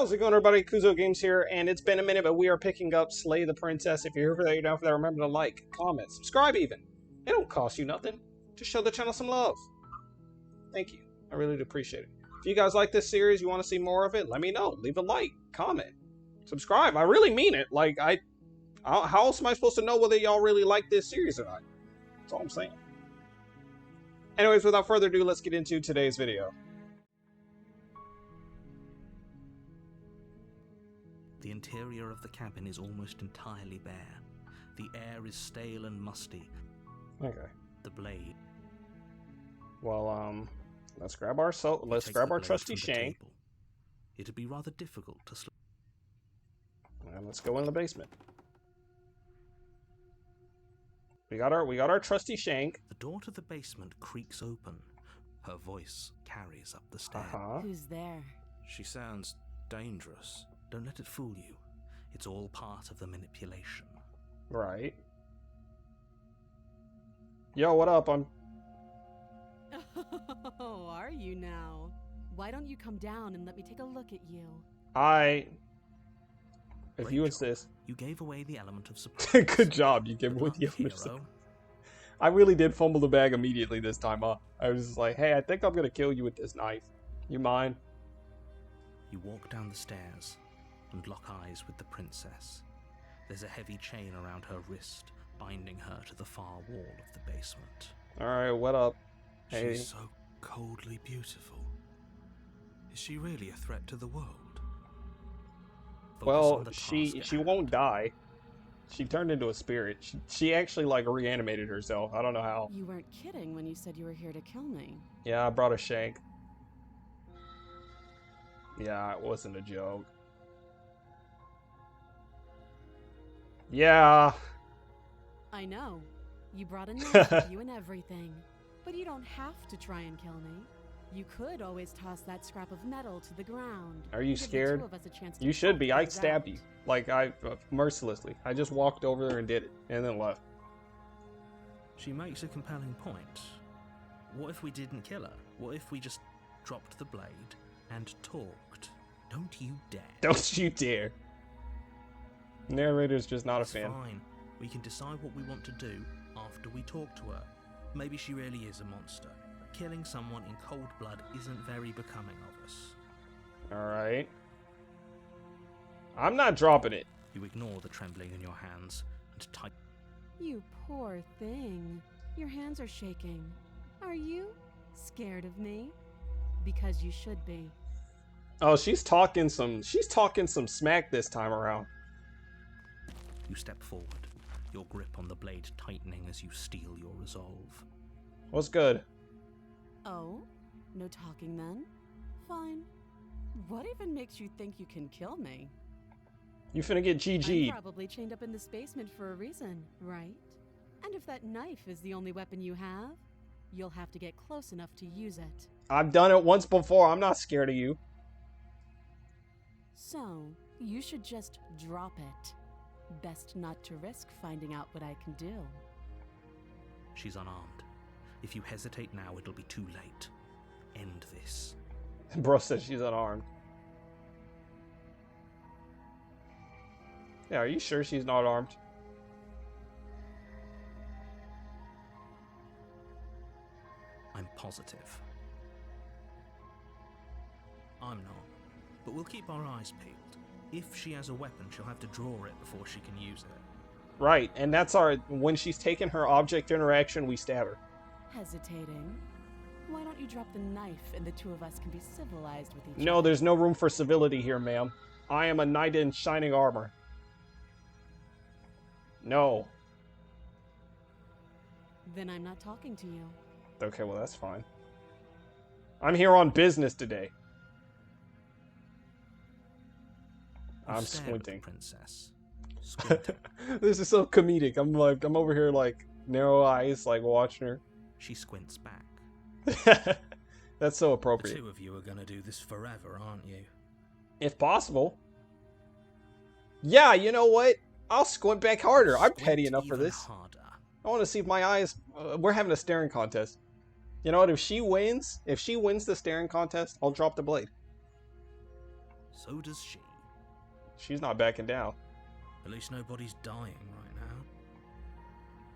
How's it going, everybody? Kuzo Games here, and it's been a minute, but we are picking up Slay the Princess. If you're here for that, you're down for that, remember to like, comment, subscribe even. It don't cost you nothing. Just show the channel some love. Thank you. I really do appreciate it. If you guys like this series, you want to see more of it, let me know. Leave a like, comment, subscribe. I really mean it. Like, how else am I supposed to know whether y'all really like this series or not? That's all I'm saying. Anyways, without further ado, let's get into today's video. The interior of the cabin is almost entirely bare. The air is stale and musty. Okay. The blade. Well, let's grab our trusty shank. It'd be rather difficult to slip. And let's go in the basement. We got our trusty shank. The door to the basement creaks open. Her voice carries up the stairs. Who's there? She sounds dangerous. Don't let it fool you. It's all part of the manipulation. Right. Yo, what up? Oh, are you now? Why don't you come down and let me take a look at you? If Rachel, you insist. You gave away the element of surprise. Good job, you gave away the element of surprise. I really did fumble the bag immediately this time, huh? I was just like, hey, I think I'm gonna kill you with this knife. You mind? You walk down the stairs and lock eyes with the princess. There's a heavy chain around her wrist, binding her to the far wall of the basement. Alright, what up? Hey. She's so coldly beautiful. Is she really a threat to the world? Focus Well, on the she task at won't hand. die. She turned into a spirit. She actually, like, reanimated herself. I don't know how. You weren't kidding when you said you were here to kill me. Yeah, I brought a shank. Yeah, it wasn't a joke. Yeah. I know. You brought a knife with you and everything. But you don't have to try and kill me. You could always toss that scrap of metal to the ground. Are you Give the scared? two of us a chance to You should talk be. I'd things stab out. you. Like, mercilessly. I just walked over there and did it. And then left. She makes a compelling point. What if we didn't kill her? What if we just dropped the blade and talked? Don't you dare. Don't you dare. Narrator's just not a It's fan. fine. We can decide what we want to do after we talk to her. Maybe she really is a monster. But killing someone in cold blood isn't very becoming of us. Alright. I'm not dropping it. You ignore the trembling in your hands and type. You poor thing. Your hands are shaking. Are you scared of me? Because you should be. Oh, she's talking some smack this time around. You step forward, your grip on the blade tightening as you steel your resolve. What's good? Oh? No talking then? Fine. What even makes you think you can kill me? You finna get I'm GG'd. probably chained up in this basement for a reason, right? And if that knife is the only weapon you have, you'll have to get close enough to use it. I've done it once before. I'm not scared of you. So, you should just drop it. Best not to risk finding out what I can do. She's unarmed. If you hesitate now, it'll be too late. End this. Bro says she's unarmed. Yeah, are you sure she's not armed? I'm positive. I'm not. But we'll keep our eyes peeled. If she has a weapon, she'll have to draw it before she can use it. Right, and that's when she's taken her object interaction, we stab her. Hesitating? Why don't you drop the knife and the two of us can be civilized with each other? No, there's no room for civility here, ma'am. I am a knight in shining armor. No. Then I'm not talking to you. Okay, well, that's fine. I'm here on business today. You I'm stare at the squinting. princess. Squinting. This is so comedic. I'm over here like narrow eyes, like watching her. She squints back. That's so The appropriate. two of you are gonna do this forever, aren't you? If possible. Yeah, you know what? I'll squint back harder. I'm Squint petty enough for even this. harder. I want to see if my eyes... we're having a staring contest. You know what? If she wins the staring contest, I'll drop the blade. So does she. She's not backing down. At least nobody's dying right now.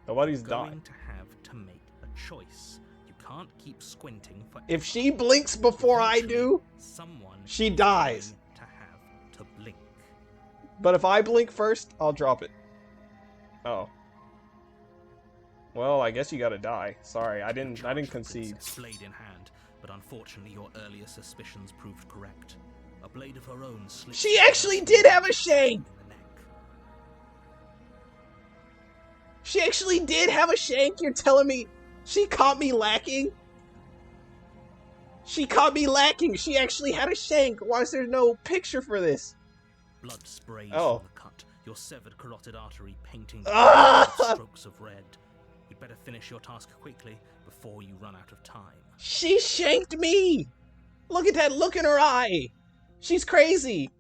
Nobody's You're dying. going to have to make a choice. You can't keep squinting for. If she blinks before I do, someone she is dies. going to have to blink. But if I blink first, I'll drop it. Oh. Well, I guess you gotta die. Sorry, I didn't concede. Princess, blade in hand, but unfortunately your earlier suspicions proved correct. A blade of her own slipped. She actually did have a shank! in the neck. She actually did have a shank? You're telling me she caught me lacking? She caught me lacking. She actually had a shank. Why is there no picture for this? Blood sprays Oh. from the cut, your severed carotid artery painting Ah! with strokes of red. You'd better finish your task quickly before you run out of time. She shanked me! Look at that look in her eye! She's crazy!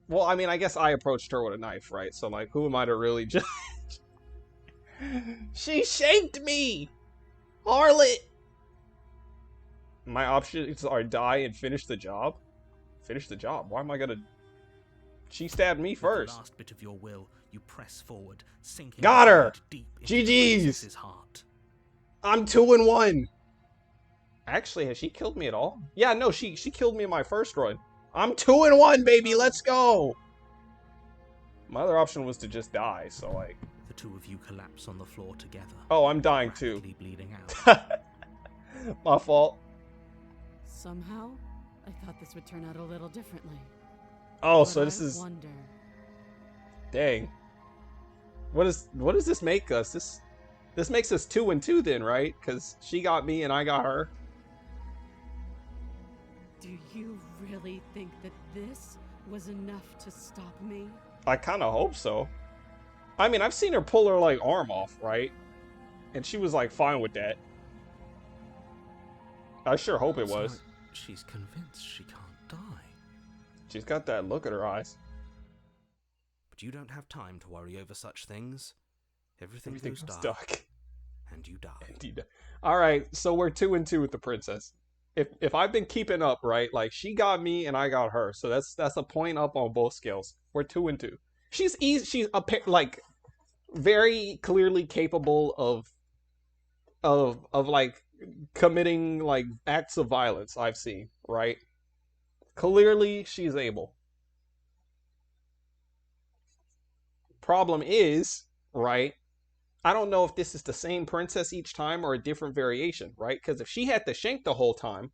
Well, I mean, I guess I approached her with a knife, right? So, like, who am I to really judge? She shanked me! Harlot! My options are die and finish the job? Finish the job? Why am I gonna... She stabbed me With first. the last bit of your will, you press forward, sinking Got your her! blade deep into GG's! the princess's heart. I'm 2-1. Actually, has she killed me at all? Yeah, no, she killed me in my first run. I'm 2-1, baby. Let's go. My other option was to just die, so like. The two of you collapse on the floor together. Oh, I'm dying too. rapidly bleeding out. My fault. Somehow, I thought this would turn out a little differently. Oh, But so this I is wonder. dang. What does this make us? This makes us 2-2 then, right? Because she got me and I got her. Do you really think that this was enough to stop me? I kind of hope so. I mean, I've seen her pull her like arm off, right? And she was like fine with that. I sure hope it was. So she's convinced she can't die. She's got that look at her eyes. But you don't have time to worry over such things. Everything Everything goes goes dark, dark. and you die. Indeed. All right, so we're 2-2 with the princess. If I've been keeping up, right? Like she got me and I got her, so that's a point up on both scales. We're 2-2. She's easy. She's like very clearly capable of like committing like acts of violence. I've seen, right? Clearly, she's able. Problem is, right? I don't know if this is the same princess each time or a different variation, right? Because if she had the shank the whole time,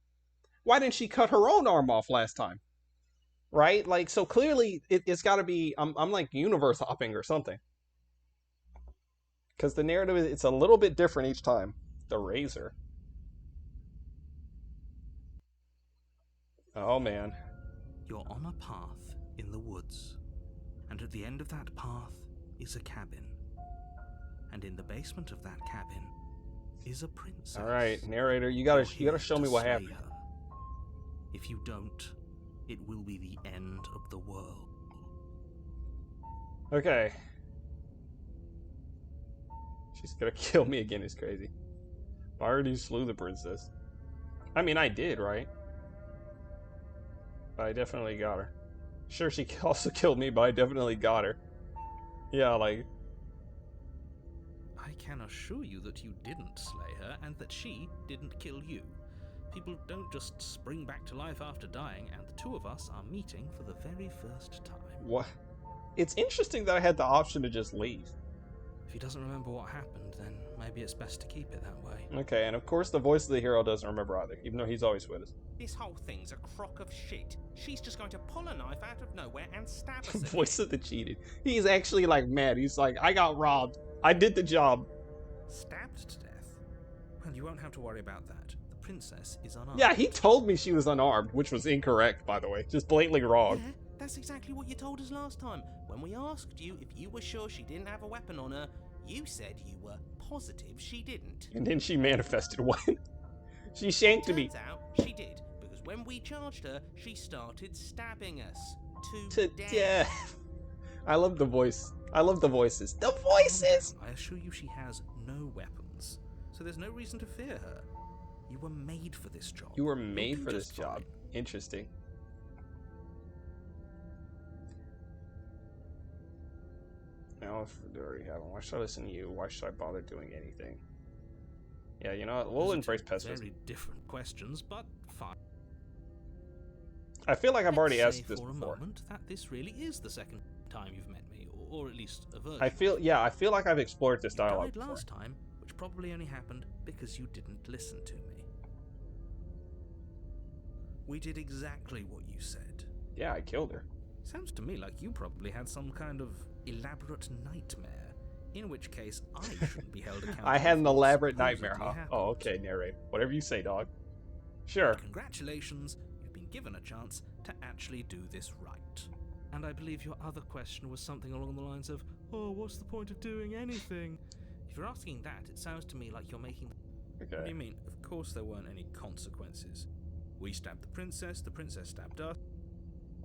why didn't she cut her own arm off last time? Right? Like, so clearly it's got to be, I'm like universe hopping or something. Because the narrative, it's a little bit different each time. The razor. Oh, man. You're on a path in the woods, and at the end of that path is a cabin. And in the basement of that cabin is a princess. All right, narrator, you gotta show me what slay happened. her. If you don't, it will be the end of the world. Okay. She's gonna kill me again, is crazy. I already slew the princess. I mean, I did, right? But I definitely got her. Sure, she also killed me, but I definitely got her. Yeah, like... I can assure you that you didn't slay her and that she didn't kill you. People don't just spring back to life after dying, and the two of us are meeting for the very first time. What? It's interesting that I had the option to just leave. If he doesn't remember what happened, then maybe it's best to keep it that way. Okay, and of course the voice of the hero doesn't remember either, even though he's always with us. This whole thing's a crock of shit. She's just going to pull a knife out of nowhere and stab us again. Voice of the cheated. He's actually like mad. He's like, I got robbed. I did the job. Stabbed to death? Well, you won't have to worry about that. The princess is unarmed. Yeah, he told me she was unarmed, which was incorrect, by the way. Just blatantly wrong. Yeah, that's exactly what you told us last time. When we asked you if you were sure she didn't have a weapon on her, you said you were positive she didn't. And then she manifested one. She shanked me. Turns out she did, because when we charged her, she started stabbing us To death. I love the voice. I love the voices. The voices! I assure you she has no weapons, so there's no reason to fear her. You were made for this job. You were You'll made do for this just job. fine. Interesting. Now, if we already have one, why should I listen to you? Why should I bother doing anything? Yeah, you know what? We'll Those are embrace two pessimism. Very different questions, but fine. I feel like I've already Let's asked say this for before. a moment that this really is the second time you've met me, or at least a version. I feel like I've explored this You dialogue died before. last time, which probably only happened because you didn't listen to me. We did exactly what you said. Yeah, I killed her. Sounds to me like you probably had some kind of elaborate nightmare. In which case, I shouldn't be held accountable. I had an for what elaborate nightmare, huh? supposedly Oh, happened. okay, narrate. Whatever you say, dog. Sure. Congratulations, you've been given a chance to actually do this right. And I believe your other question was something along the lines of, oh, what's the point of doing anything? If you're asking that, it sounds to me like you're making... What do Okay. you mean? Of course there weren't any consequences. We stabbed the princess stabbed us.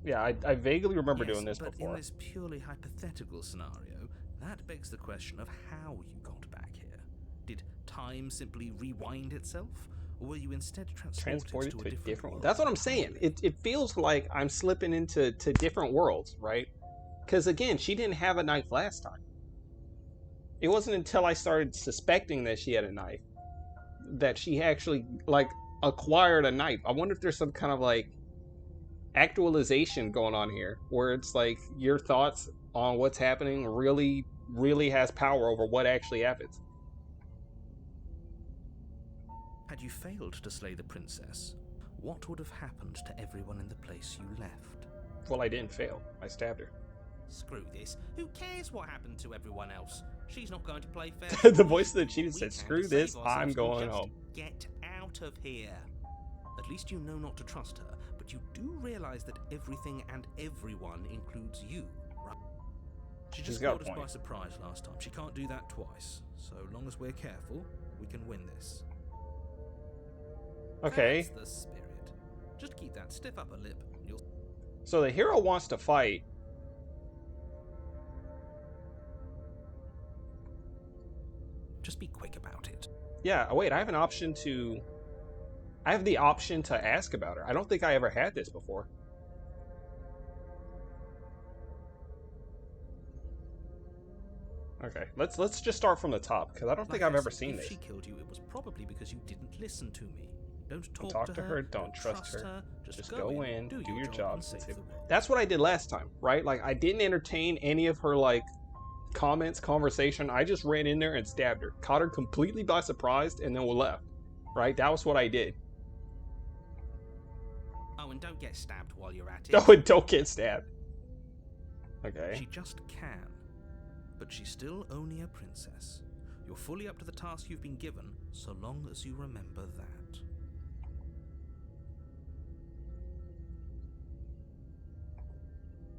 Yeah, I vaguely remember Yes, doing this but before. in this purely hypothetical scenario, that begs the question of how you got back here. Did time simply rewind itself? Or were you instead transported to a different world? That's what I'm saying. It feels like I'm slipping into different worlds, right? Because again, she didn't have a knife last time. It wasn't until I started suspecting that she had a knife that she actually like acquired a knife. I wonder if there's some kind of like actualization going on here, where it's like your thoughts on what's happening really has power over what actually happens. Had you failed to slay the princess, what would have happened to everyone in the place you left? Well, I didn't fail. I stabbed her. Screw this. Who cares what happened to everyone else? She's not going to play fair. The voice that cheated We said, can "Screw to this, save I'm ourselves, we'll going just home." Get out of here. At least you know not to trust her, but you do realize that everything and everyone includes you, right? She She's just got a caught us point. by surprise last time. She can't do that twice. So long as we're careful, we can win this. Okay, That's the spirit. Just keep that stiff upper lip, and you'll... so the hero wants to fight. Just be quick about it. Yeah, oh, wait, I have an option to... I have the option to ask about her. I don't think I ever had this before. Okay, let's just start from the top, because I don't think Like I've I ever said, seen if this. she killed you, it was probably because you didn't listen to me. Don't talk to her, don't trust her. Just Just go go in, in, do do your job, job, and save save- the world. That's what I did last time, right? Like, I didn't entertain any of her, like, comments, conversation. I just ran in there and stabbed her. Caught her completely by surprise, and then we left. Right? That was what I did. Oh, and don't get stabbed while you're at it. No, and don't get stabbed. Okay. She just can. But she's still only a princess. You're fully up to the task you've been given, so long as you remember that.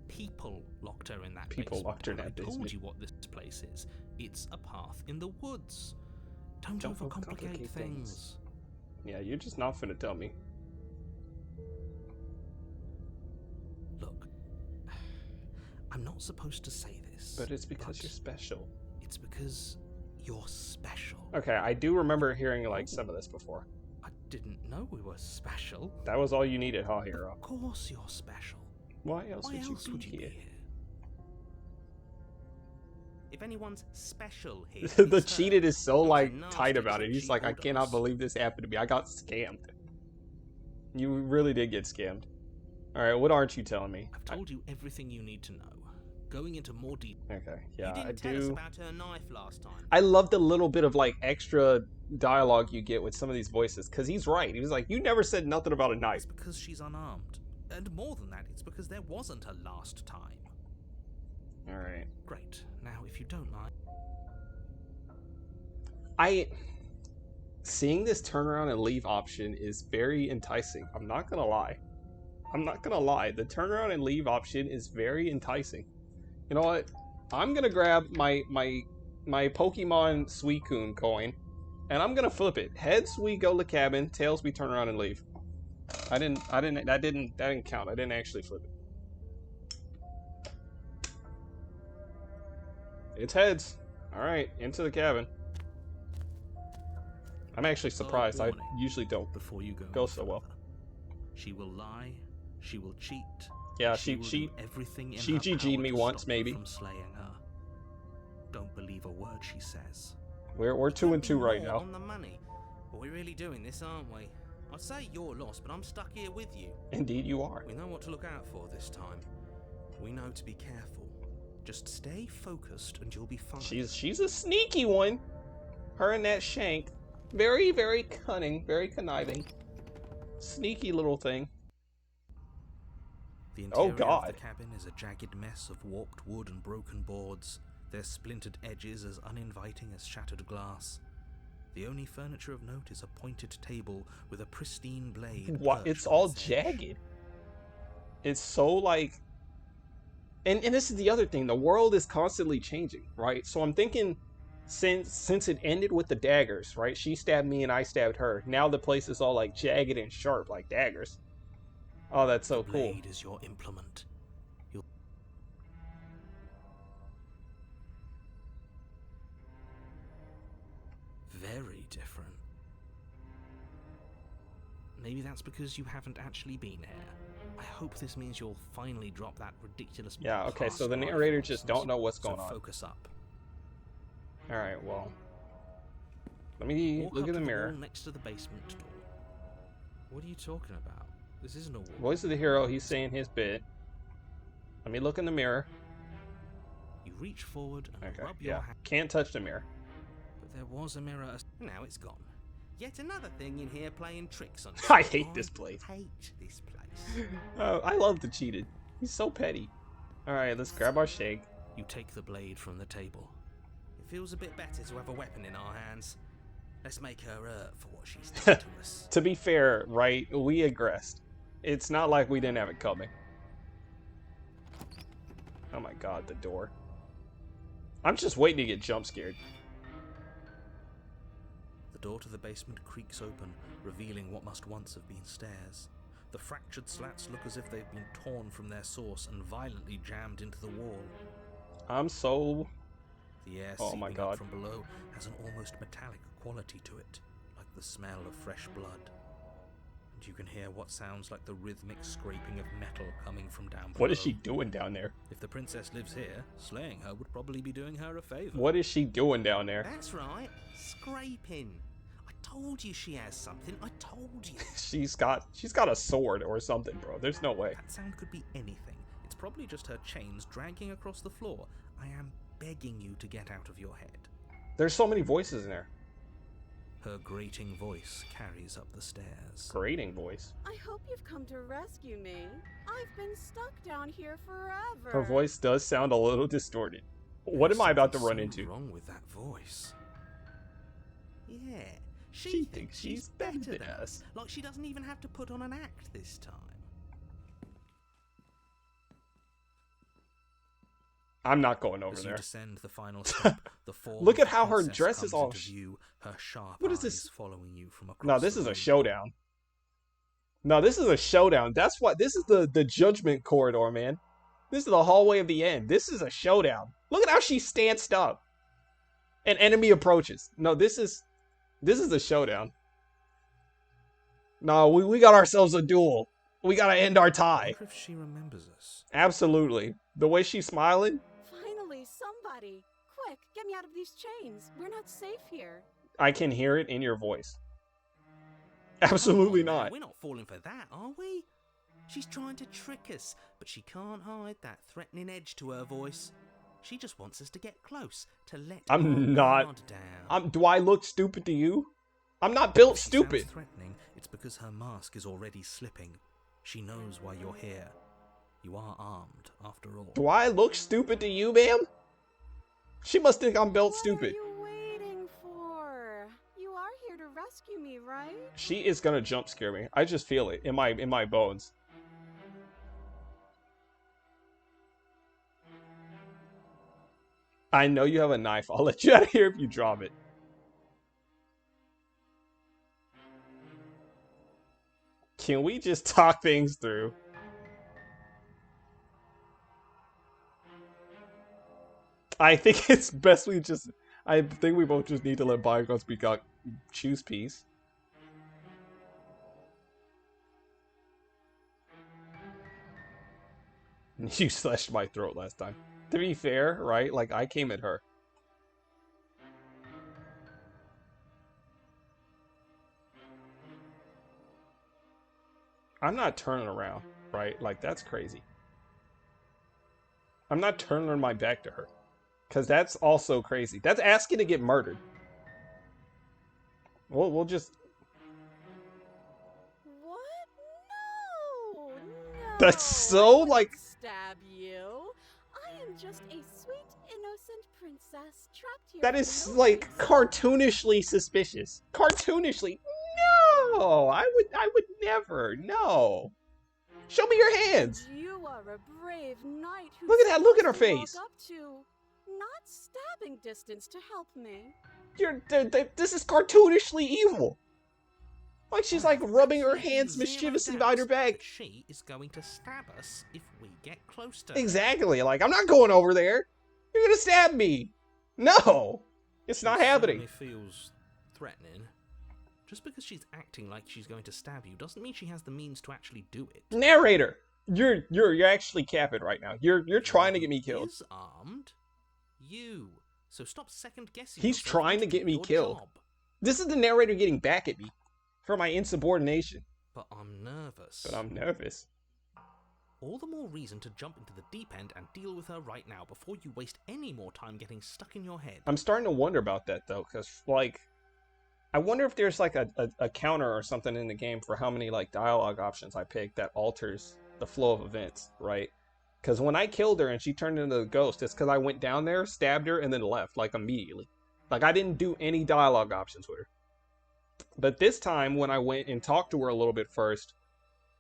People locked her in that People basement. locked her in and that I told basement. you what this place is. It's a path in the woods. Don't Don't overcomplicate overcomplicate things. Yeah, you're just not finna tell me. Look, I'm not supposed to say this. But it's because but you're special. It's because you're special. Okay, I do remember hearing, like, some of this before. I didn't know we were special. That was all you needed, huh, hero? Of course you're special. Why else Why would else you would be you here? be here? If anyone's special here, The it's her. cheated is so, Not like, a nasty tight about it. little He's like, I cheat cannot bulldogs. believe this happened to me. I got scammed. You really did get scammed. Alright, what aren't you telling me? I've told you everything you need to know. Going into more detail. Okay, You yeah, didn't I tell us do. about her knife last time. I love the little bit of, like, extra dialogue you get with some of these voices, because he's right. He was like, you never said nothing about a knife. It's because she's unarmed. And more than that, it's because there wasn't a last time. Alright. Great. Now, if you don't mind. Seeing this turnaround and leave option is very enticing. I'm not gonna lie. The turnaround and leave option is very enticing. You know what? I'm gonna grab my Pokemon Suicune coin, and I'm gonna flip it. Heads we go to the cabin, tails we turn around and leave. That didn't count. I didn't actually flip it. It's heads. Alright, into the cabin. I'm actually surprised. I warning. usually don't Before you go, go any so well. further. She will lie. She will cheat. Yeah, she will she do everything in she her GG'd power me to once, stop you maybe. from slaying her. don't believe a word she says. We're 2 and 2 right More now. On the money. But we're really doing this, aren't we? I'd say you're lost, but I'm stuck here with you. Indeed, you are. We know what to look out for this time. We know to be careful. Just stay focused and you'll be fine. She's a sneaky one. Her and that Shank. Very, very cunning, very conniving. Sneaky little thing. The interior Oh, God. of the cabin is a jagged mess of warped wood and broken boards, their splintered edges as uninviting as shattered glass. The only furniture of note is a pointed table with a pristine blade. What? It's all jagged. It's so like... And this is the other thing. The world is constantly changing, right? So I'm thinking... Since it ended with the daggers, right? She stabbed me and I stabbed her. Now the place is all like jagged and sharp, like daggers. Oh, that's so The cool. blade is your implement. Very different. Maybe that's because you haven't actually been here. I hope this means you'll finally drop that ridiculous. Yeah, okay, so the plaster narrator knife just nonsense. don't know what's So going on. Focus up. Alright, well. Let me Walk look up in the to mirror. wall next to the basement door. What are you talking about? This isn't a wall. Voice of the hero, he's saying his bit. Let me look in the mirror. You reach forward and Okay, rub your yeah. hand. Can't touch the mirror. But there was a mirror. Now it's gone. Yet another thing in here playing tricks on you. I hate this place. Hate this place. I love the cheated. He's so petty. Alright, let's grab our shake. You take the blade from the table. It feels a bit better to have a weapon in our hands. Let's make her hurt for what she's done to us. To be fair, right, we aggressed. It's not like we didn't have it coming. Oh my god, the door. I'm just waiting to get jump scared. The door to the basement creaks open, revealing what must once have been stairs. The fractured slats look as if they've been torn from their source and violently jammed into the wall. I'm so... The air Oh my seeping God. up from below has an almost metallic quality to it, like the smell of fresh blood. And you can hear what sounds like the rhythmic scraping of metal coming from down below. What is she doing down there? If the princess lives here, slaying her would probably be doing her a favor. What is she doing down there? That's right. Scraping. I told you she has something. I told you. She's got a sword or something, bro. There's no way. That sound could be anything. It's probably just her chains dragging across the floor. I am begging you to get out of your head. There's so many voices in there. Her grating voice carries up the stairs. Grating voice. I hope you've come to rescue me. I've been stuck down here forever. Her voice does sound a little distorted. What am I about to run Something into? wrong with that voice? Yeah. She She thinks thinks she's she's better better than than us. us. Like she doesn't even have to put on an act this time. I'm not going over As you there. descend the final step, the form Look of at how the her princess dress is comes all into view, her sharp What is eyes this? following you from across No, this the is a room. showdown. No, this is a showdown. That's what this is the judgment corridor, man. This is the hallway of the end. This is a showdown. Look at how she stanced up. An enemy approaches. No, this is a showdown. No, we got ourselves a duel. We gotta end our I tie. wonder if she remembers us. Absolutely. The way she's smiling, Finally, somebody. Quick, get me out of these chains. We're not safe here. I can hear it in your voice. Absolutely Come on now, not. We're not falling for that, are we? She's trying to trick us, but she can't hide that threatening edge to her voice. She just wants us to get close, to let I'm our not- guard down. Do I look stupid to you? I'm not built If she stupid. sounds threatening, it's because her mask is already slipping. She knows why you're here. You are armed, after all. Do I look stupid to you, ma'am? She must think I'm built What stupid. are you waiting for? You are here to rescue me, right? She is gonna jump scare me. I just feel it in my bones. I know you have a knife. I'll let you out of here if you drop it. Can we just talk things through? I think it's best we just... I think we both just need to let bygones be gone. Choose peace. You slashed my throat last time. To be fair, right? Like, I came at her. I'm not turning around, right? Like, that's crazy. I'm not turning my back to her. Because that's also crazy. That's asking to get murdered. We'll just... What? No! No! That's so, I wouldn't like... stab you. I am just a sweet, innocent princess trapped here. That for is, no like, reason. cartoonishly suspicious. Cartoonishly. No! I would never. No. Show me your hands. You are a brave knight who Look at that, look at her supposed to face. walk up to not stabbing distance to help me. This is cartoonishly evil. Like she's like rubbing her Absolutely hands zero mischievously doubt behind her back. that she is going to stab us if we get close to her. Exactly. Like, I'm not going over there. You're gonna stab me. No. It's She not happening. certainly feels threatening. Just because she's acting like she's going to stab you doesn't mean she has the means to actually do it. Narrator, you're actually capping right now. You're trying to get me killed. Is armed? You. So stop second guessing. He's yourself trying to and get do me your killed. job. This is the narrator getting back at me for my insubordination. But I'm nervous. But I'm nervous. All the more reason to jump into the deep end and deal with her right now before you waste any more time getting stuck in your head. I'm starting to wonder about that though, because like, I wonder if there's like a counter or something in the game for how many like dialogue options I pick that alters the flow of events, right? Because when I killed her and she turned into a ghost, it's because I went down there, stabbed her, and then left, like immediately. Like I didn't do any dialogue options with her. But this time when I went and talked to her a little bit first,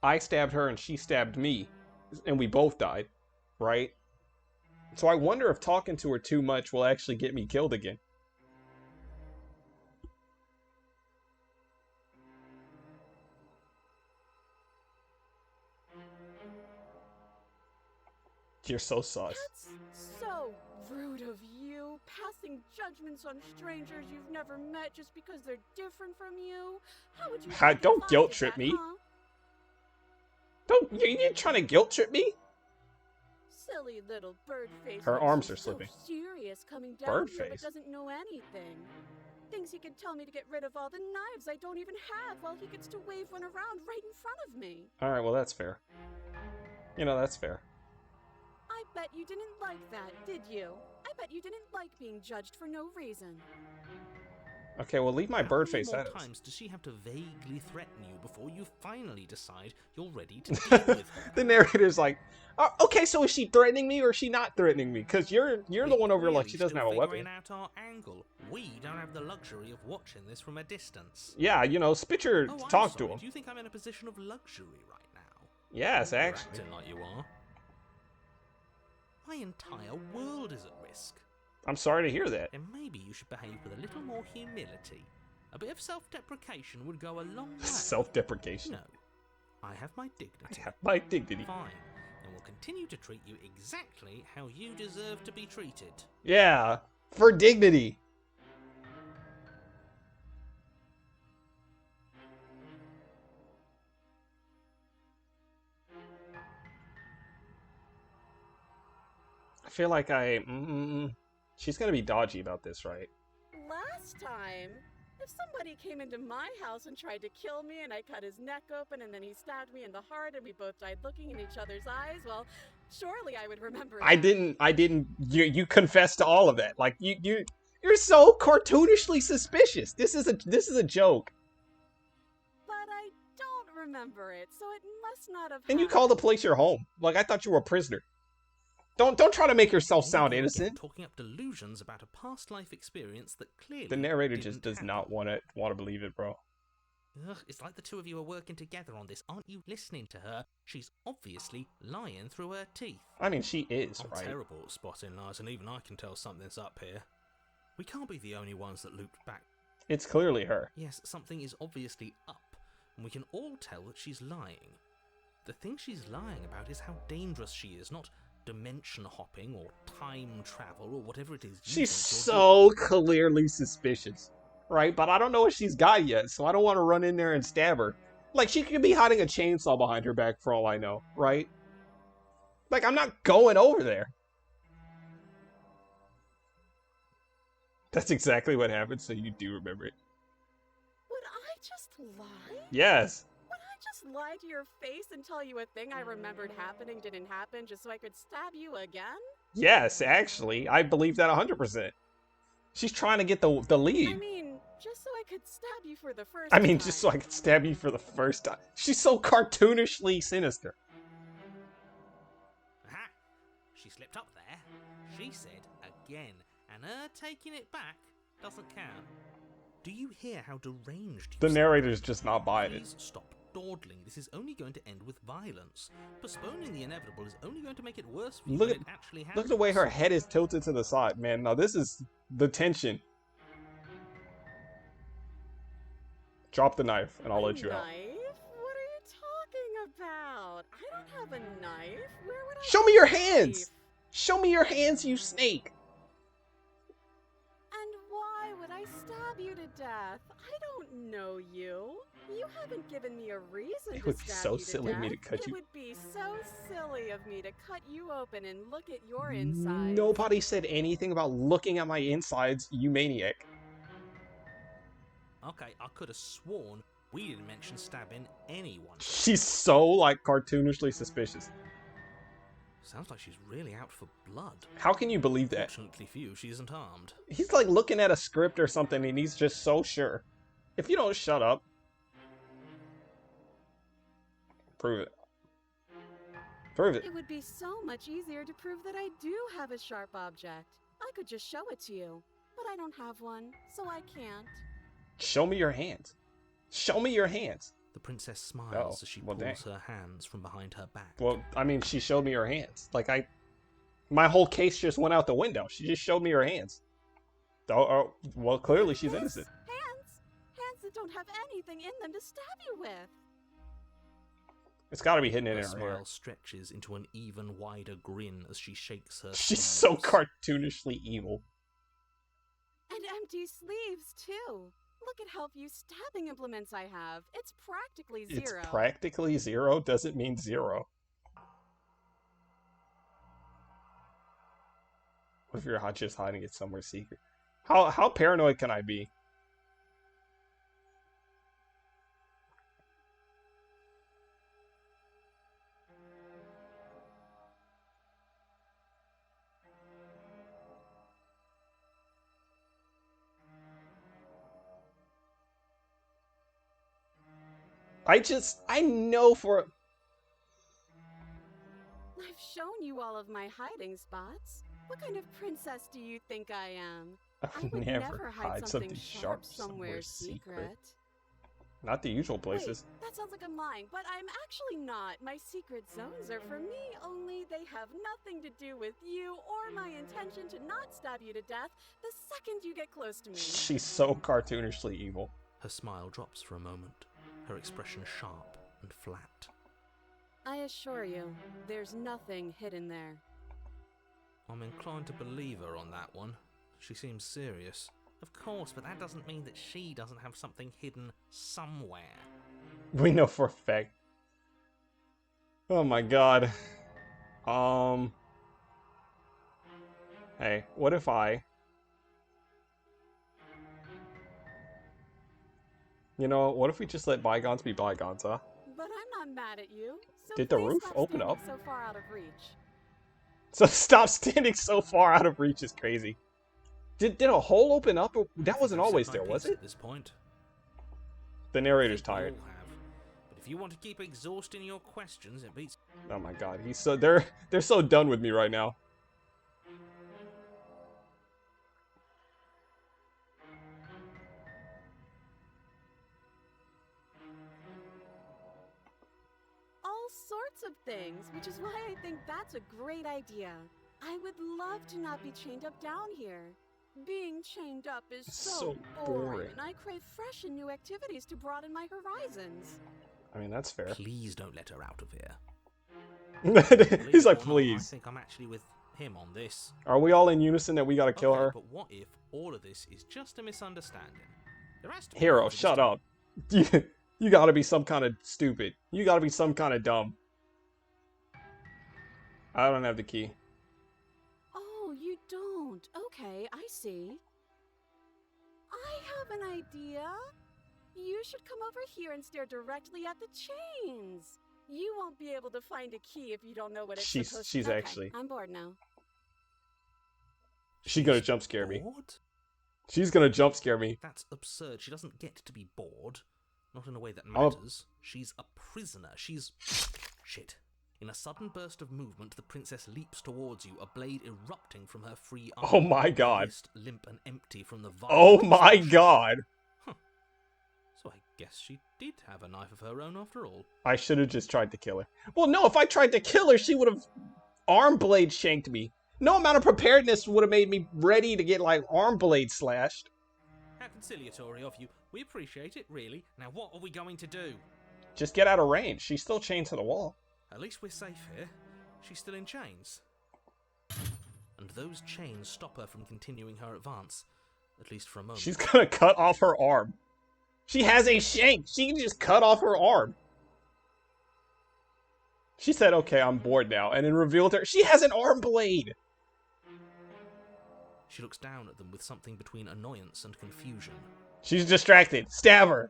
I stabbed her and she stabbed me, and we both died, right? So I wonder if talking to her too much will actually get me killed again. You're so sus. That's so rude of you, passing judgments on strangers you've never met just because they're different from you. How would you Ha, like it don't if I guilt did trip that, me. huh? You're trying to guilt trip me? Silly little bird face. Her looks arms are so slipping. serious coming down Bird here, face? but doesn't know anything. Thinks he can tell me to get rid of all the knives I don't even have while he gets to wave one around right in front of me. Alright, well that's fair. You know, that's fair. I bet you didn't like that, did you? I bet you didn't like being judged for no reason. Okay, well leave my How bird many face more at us. times does she have to vaguely threaten you before you finally decide you're ready to deal with her? The narrator's like, okay, so is she threatening me or is she not threatening me? Because you're the one over like she doesn't have a weapon. Figuring out our angle. We don't have the luxury of watching this from a distance. Yeah, you know, Spitcher, Oh, I'm talk to sorry. him. Do you think I'm in a position of luxury right now? Yes, You're actually. acting like you are. My entire world is at risk. I'm sorry to hear that. Then maybe you should behave with a little more humility. A bit of self-deprecation would go a long way. Self-deprecation. No, I have my I dignity. have my dignity. Fine, and will continue to treat you exactly how you deserve to be treated. Yeah, for dignity. I feel like she's gonna be dodgy about this, right? Last time, if somebody came into my house and tried to kill me and I cut his neck open and then he stabbed me in the heart and we both died looking in each other's eyes, well, surely I would remember I that. didn't. You confessed to all of that. Like you're so cartoonishly suspicious. This is a joke. But I don't remember it, so it must not have And you happened. call the place your home. Like I thought you were a prisoner. Don't try to make yourself sound Here we go, innocent. talking up delusions about a past life experience that clearly The narrator didn't just does happen. not want to believe it, bro. Ugh, it's like the two of you are working together on this. Aren't you listening to her? She's obviously lying through her teeth. I mean, she is, I'm right? terrible at spotting lies, and even I can tell something's up here. We can't be the only ones that looped back. It's clearly her. Yes, something is obviously up, and we can all tell that she's lying. The thing she's lying about is how dangerous she is, not dimension hopping or time travel or whatever it is. She's so clearly suspicious, right? But I don't know what she's got yet, so I don't want to run in there and stab her. Like, she could be hiding a chainsaw behind her back for all I know, right? Like, I'm not going over there. That's exactly what happened, so you do remember it. Would I just lie? Yes. Would I just lie to your face and tell you a thing I remembered happening didn't happen just so I could stab you again? Yes, actually, I believe that 100%. She's trying to get the lead. I mean, just so I could stab you for the first I mean, time. just so I could stab you for the first time. She's so cartoonishly sinister. Aha! She slipped up there. She said again, and her taking it back doesn't count. Do you hear how deranged you The sound? narrator's just not buying it. Please stop dawdling. This is only going to end with violence. Postponing the inevitable is only going to make it worse for you Look when at- it actually happens. Look at the way her head is tilted to the side, man. Now this is the tension. Drop the knife, and I'll let you out. Knife? What are you talking about? I don't have a knife. Where would I Show get me your a knife? hands! Show me your hands, you snake! And why would I stab you to death? I don't know you. You haven't given me a reason It to would be stab so you to silly of me to death. cut It you- would be so silly of me to cut you open and look at your insides. Nobody said anything about looking at my insides, you maniac. Okay, I could have sworn we didn't mention stabbing anyone. She's so, like, cartoonishly suspicious. Sounds like she's really out for blood. How can you believe that? Fortunately for you, she isn't armed. He's like looking at a script or something and he's just so sure. If you don't shut up. Prove it. Prove it. It would be so much easier to prove that I do have a sharp object. I could just show it to you, but I don't have one, so I can't. Show me your hands. Show me your hands. The princess smiles Oh, as she well, pulls dang. her hands from behind her back. Well, I mean, she showed me her hands. Like, my whole case just went out the window. She just showed me her hands. Oh, well, clearly she's This? innocent. Hands that don't have anything in them to stab you with. It's gotta be hidden in Her her hair. smile stretches into an even wider grin as she shakes her She's so sleeves. cartoonishly evil. And empty sleeves, too. Look at how few stabbing implements I have. It's practically zero. It's practically zero doesn't mean zero. What if you're just hiding it somewhere secret? How paranoid can I be? I know for... I've shown you all of my hiding spots. What kind of princess do you think I am? I I've would never hide hide something something sharp sharp somewhere secret. Not the usual places. Wait, that sounds like I'm lying, but I'm actually not. My secret zones are for me, only they have nothing to do with you or my intention to not stab you to death the second you get close to me. She's so cartoonishly evil. Her smile drops for a moment, her expression sharp and flat. I assure you, there's nothing hidden there. I'm inclined to believe her on that one. She seems serious. Of course, but that doesn't mean that she doesn't have something hidden somewhere. We know for a fact. Oh my god. Hey, what if I... You know, what if we just let bygones be bygones, huh? But I'm not mad at you. So Did the please roof stop open standing up? so far out of reach. So stop standing so far out of reach is crazy. Did a hole open up? That wasn't I've said always my there, was piece it? At this point. The narrator's I think we tired. all have. But if you want to keep exhausting your questions, it beats. Oh my god, he's so they're so done with me right now. All sorts of things, which is why I think that's a great idea. I would love to not be chained up down here. Being chained up is It's so, so boring, boring. and I crave fresh and new activities to broaden my horizons. I mean, that's fair. Please don't let her out of here. He's Believe like, it or not, I please. think I'm actually with him on this. Are we all in unison that we gotta kill Okay, her? But what if all of this is just a misunderstanding? There has to be Hero, more to this shut story. up. You gotta be some kind of stupid. You gotta be some kind of dumb. I don't have the key. Oh, you don't. Okay, I see. I have an idea. You should come over here and stare directly at the chains. You won't be able to find a key if you don't know what it's supposed to. She's Okay, actually. I'm bored now. She's gonna jump scare me. Bored? She's gonna jump scare me. That's absurd. She doesn't get to be bored. Not in a way that Oh. matters. She's a prisoner. She's... Shit. In a sudden burst of movement, the princess leaps towards you, a blade erupting from her free arm. Oh my god. Wrist limp and empty from the Oh violence my of- god. So I guess she did have a knife of her own after all. I should have just tried to kill her. Well, no, if I tried to kill her, she would have arm blade shanked me. No amount of preparedness would have made me ready to get, like, arm blade slashed. How conciliatory of you. We appreciate it, really. Now what are we going to do? Just get out of range. She's still chained to the wall. At least we're safe here. She's still in chains. And those chains stop her from continuing her advance. At least for a moment. She's gonna cut off her arm. She has a shank. She can just cut off her arm. She said, okay, I'm bored now, and then revealed her. She has an arm blade. She looks down at them with something between annoyance and confusion. She's distracted. Stab her.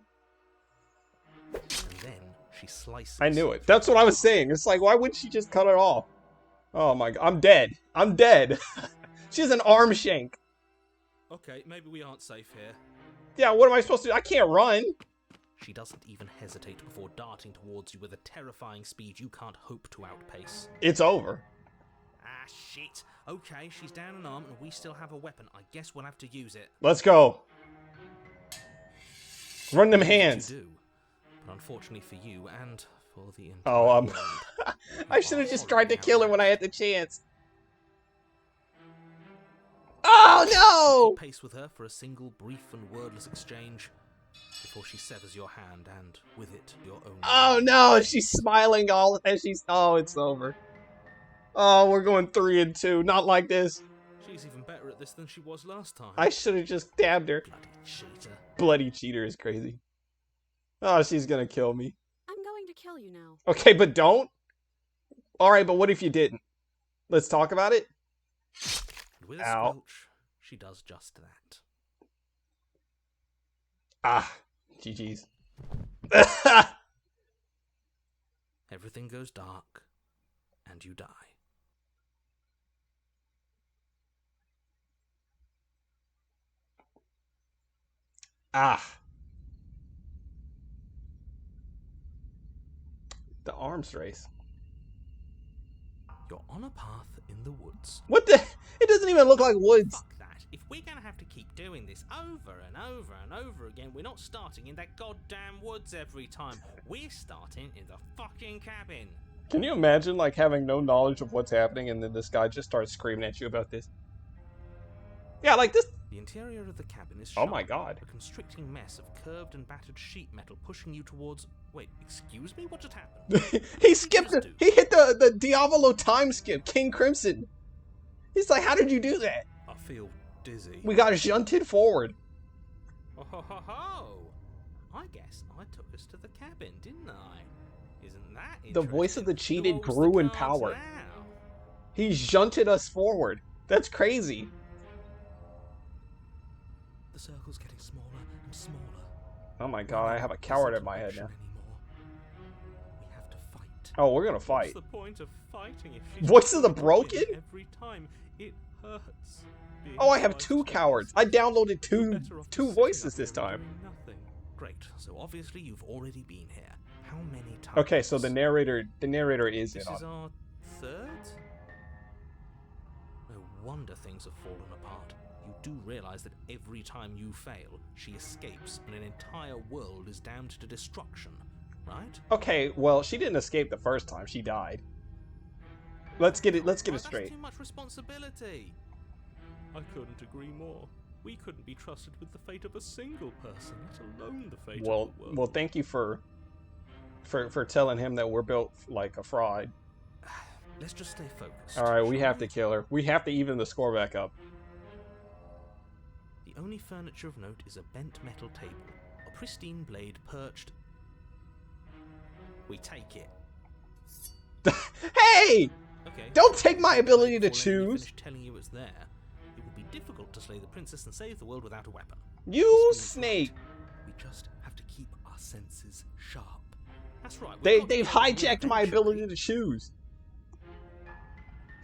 And then she slices. I knew it. That's what I was saying. It's like, why wouldn't she just cut it off? Oh my god. I'm dead. I'm dead. She has an arm shank. Okay, maybe we aren't safe here. Yeah, what am I supposed to do? I can't run. She doesn't even hesitate before darting towards you with a terrifying speed you can't hope to outpace. It's over. Ah, shit. Okay, she's down an arm and we still have a weapon. I guess we'll have to use it. Let's go. Run them Easy to hands. do, but unfortunately for you and for the entire Oh, world, I should have you just are tried to horribly kill her when I outmatched. had the chance. Oh Pace with her for a single brief and wordless exchange before she severs your hand and, with it, your own. Oh no, she's smiling all as she's. Oh, it's over. Oh, we're going 3 and 2. Not like this. She's even better at this than she was last time. I should have just stabbed her. Bloody cheater. Bloody cheater is crazy. Oh, she's gonna kill me. I'm going to kill you now. Okay, but don't. Alright, but what if you didn't? Let's talk about it. And with a Ow. squelch, she does just that. Ah, GG's. Everything goes dark, and you die. Ah. The arms race. You're on a path in the woods. What the? It doesn't even look like woods. Fuck that. If we're gonna have to keep doing this over and over and over again, we're not starting in that goddamn woods every time. We're starting in the fucking cabin. Can you imagine, like, having no knowledge of what's happening and then this guy just starts screaming at you about this? Yeah, like this. The interior of the cabin is Oh my sharp, god. a constricting mess of curved and battered sheet metal pushing you towards... Wait, excuse me? What just happened? He skipped it. He hit the Diavolo time skip, King Crimson. He's like, how did you do that? I feel dizzy. We got shunted forward. Oh ho ho ho! I guess I took us to the cabin, didn't I? Isn't that The voice of the interesting? cheated Who holds grew the in cards power. now? He shunted us forward. That's crazy. The circle's getting smaller and smaller. Oh my god, I have a coward in my head now. We have to fight. Oh, we're gonna What's fight. the point of fighting if she's Voice of the going to Broken? win every time? It hurts. being Oh, I have twice 2 as cowards. tough. I downloaded You're two better off two just voices sitting this up here time. and doing nothing. Great. So obviously you've already been here. How many times? Okay, so the narrator is in This on is it. our third? No wonder things have fallen apart. You do realize that every time you fail, she escapes and an entire world is damned to destruction, right? Okay, well, she didn't escape the first time. She died. Let's get it Why, straight. That's too much responsibility. I couldn't agree more. We couldn't be trusted with the fate of a single person, let alone the fate Well, of the world. well, thank you for telling him that we're built like a fraud. Let's just stay focused. All right, we shall have to kill her. We have to even the score back up. The only furniture of note is a bent metal table, a pristine blade perched. We take it. Hey! Okay. Don't take my ability to Before letting me choose. finish telling you it's there, it would be difficult to slay the princess and save the world without a weapon. You It's been snake! right. We just have have to keep our senses sharp. That's right. They've hijacked my ability to choose.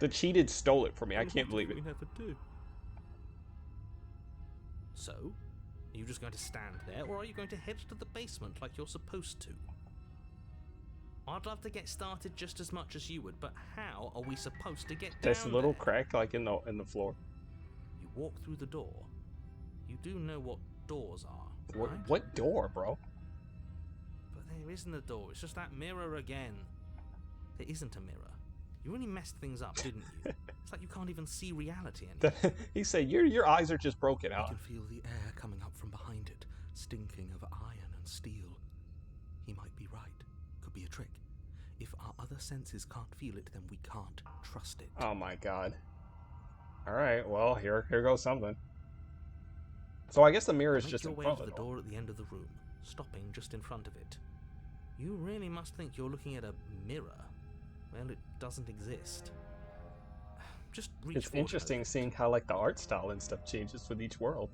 The cheated stole it from me. I can't believe it. We never do. So, are you just going to stand there, or are you going to head to the basement like you're supposed to? I'd love to get started just as much as you would, but how are we supposed to get down This little there? crack like in the floor. You walk through the door. You do know what doors are, What, right? what door, bro? But there isn't a door. It's just that mirror again. There isn't a mirror. You really messed things up, didn't you? It's like you can't even see reality anymore. He said, your eyes are just broken You out. can feel the air coming up from behind it, stinking of iron and steel. He might be right. Could be a trick. If our other senses can't feel it, then we can't trust it. Oh my god. Alright, well, here goes something. So I guess the mirror is Make just your in way front to of the the door. door at the end of the room, stopping just in front of it. You really must think you're looking at a mirror. Well, it doesn't exist. Just reach It's forward interesting and seeing how like the art style and stuff changes with each world.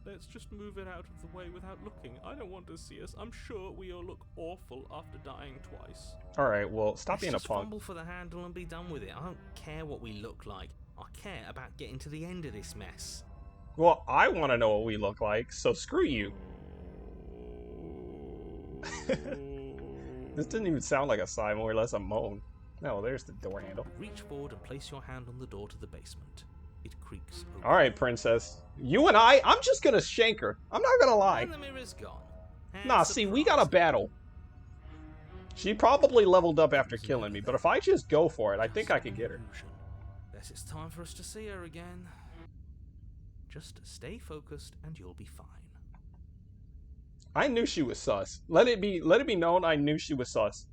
Let's just move it out of the way without looking. I don't want to see us. I'm sure we all look awful after dying twice. Alright, well, stop Let's being a just punk. fumble for the handle and be done with it. I don't care what we look like. I care about getting to the end of this mess. Well, I want to know what we look like, so screw you. This didn't even sound like a sigh, more or less a moan. No, there's the door handle. Reach forward and place your hand on the door to the basement. It creaks open. Alright, princess. You and I'm just gonna shank her. I'm not gonna lie. And the mirror's gone. And Nah, see, we got a surprise. battle. She probably leveled up after killing me, but if I just go for it, I think I can get her. Guess it's time for us to see her again. Just stay focused and you'll be fine. I knew she was sus. Let it be known I knew she was sus.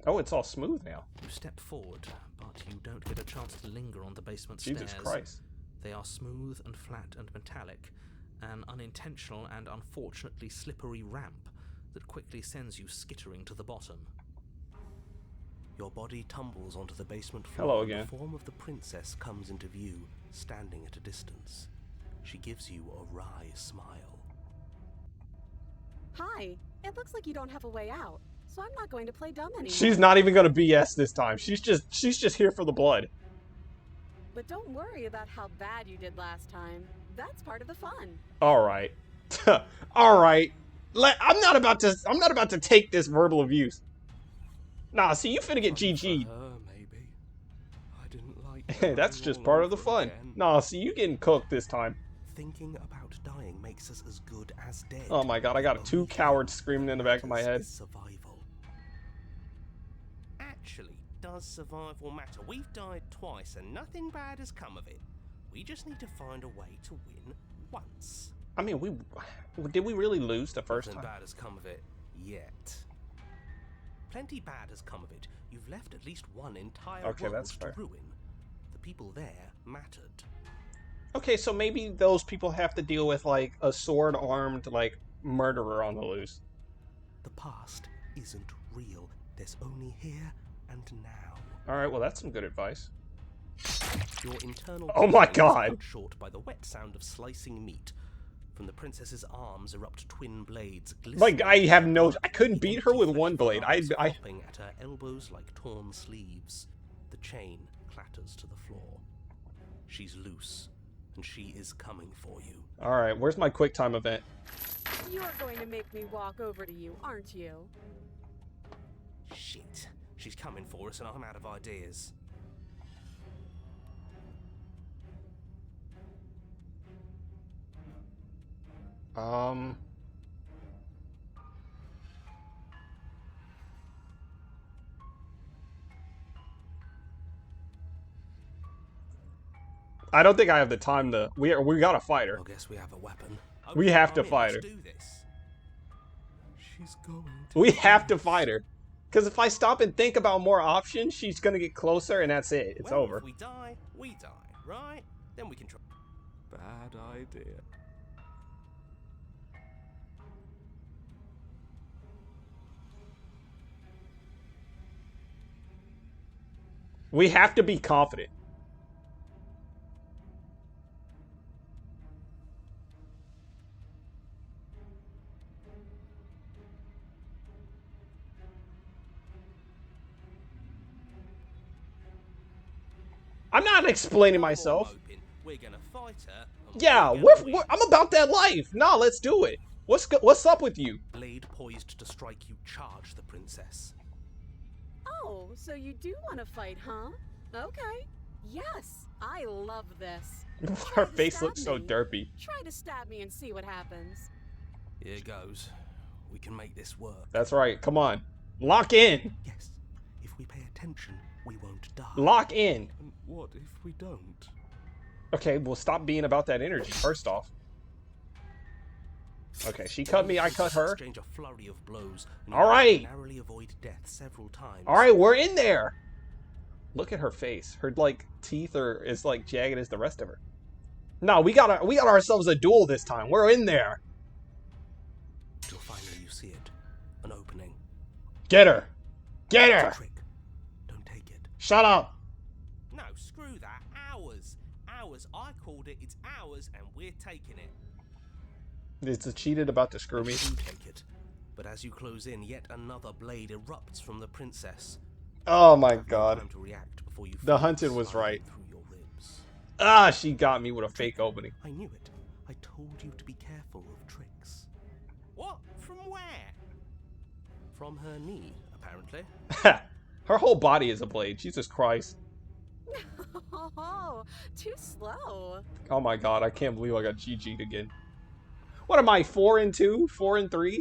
Oh, it's all smooth now. You step forward, but you don't get a chance to linger on the basement Jesus stairs. Christ. They are smooth and flat and metallic, an unintentional and unfortunately slippery ramp that quickly sends you skittering to the bottom. Your body tumbles onto the basement floor. Hello and again. The form of the princess comes into view, standing at a distance. She gives you a wry smile. Hi. It looks like you don't have a way out, so I'm not going to play dumb anymore. She's not even gonna BS this time. She's just here for the blood. But don't worry about how bad you did last time. That's part of the fun. Alright. Alright. I'm not about to take this verbal abuse. Nah, see, you finna get GG'd. Maybe. I didn't like That's just part of the fun. Nah, see, you getting cooked this time. Thinking about dying makes us as good as dead. Oh my god, I got two Only cowards screaming in the back of my head. is survival. Actually, does survival matter? We've died twice and nothing bad has come of it. We just need to find a way to win once. I mean, did we really lose the first Nothing time? bad has come of it yet. Plenty bad has come of it. You've left at least one entire Okay, world that's to fair. ruin. The people there mattered. Okay, so maybe those people have to deal with, like, a sword-armed, like, murderer on the loose. The past isn't real. There's only here and now. Alright, well, that's some good advice. Your internal Oh my breathing is God. cut short by the wet sound of slicing meat. From the princess's arms erupt twin blades. Like, I have no... I couldn't The beat her with empty one flesh blade. flies I flopping at her elbows like torn sleeves. The chain clatters to the floor. She's loose, and she is coming for you. Alright, where's my quick time event? You're going to make me walk over to you, aren't you? Shit. She's coming for us, and I'm out of ideas. I don't think I have the time to... We gotta fight her. I guess we have a weapon. We have to fight her. Let's do this. She's going to We have to fight her. Because if I stop and think about more options, she's gonna get closer and that's it. It's Well, over. If we die, right? Then we can try. Bad idea. We have to be confident. I'm not explaining No more myself. moping. We're gonna fight her. And Yeah, we're gonna win. I'm about that life. Nah, let's do it. What's up with you? Blade poised to strike, you charge the princess. Oh, so you do want to fight, huh? Okay. Yes, I love this. Her Try to face stab looks so me. derpy. Try to stab me and see what happens. Here goes. We can make this work. That's right. Come on. Lock in. Yes. If we pay attention, we won't die. Lock in. And what if we don't? Okay, well, stop being about that energy, first off. Okay, she cut me, I cut her. Exchange a flurry of blows. And All right. narrowly avoid death several times. All right, we're in there. Look at her face. Her, like, teeth are as, like, jagged as the rest of her. No, we got ourselves a duel this time. We're in there. Till finally you see it. An opening. Get her. Get It's a her. trick. Don't take it. Shut up. No, screw that. Ours. Ours. I called it. It's ours, and we're taking it. It's a cheated about to screw me. You take it. But as you close in, yet another blade erupts from the princess. Oh my You have no god. time to react before you The feel it hunted was sliding right. through your ribs. Ah, she got me with a fake opening. I knew it. I told you to be careful of tricks. What? From where? From her knee, apparently. Her whole body is a blade. Jesus Christ. Oh, too slow. Oh my god, I can't believe I got GG'd again. What am I, 4-2? 4-3?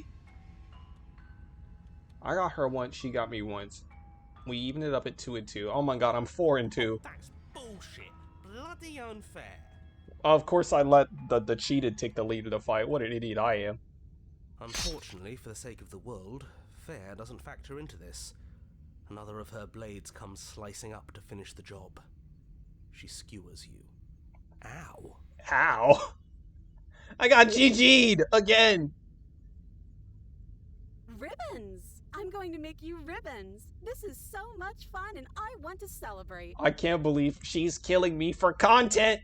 I got her once, she got me once. We evened it up at 2-2. Oh my god, I'm 4-2. That's bullshit. Bloody unfair. Of course I let the cheated take the lead of the fight. What an idiot I am. Unfortunately, for the sake of the world, fair doesn't factor into this. Another of her blades comes slicing up to finish the job. She skewers you. Ow. How? I got GG'd again. Ribbons! I'm going to make you ribbons. This is so much fun and I want to celebrate. I can't believe she's killing me for content.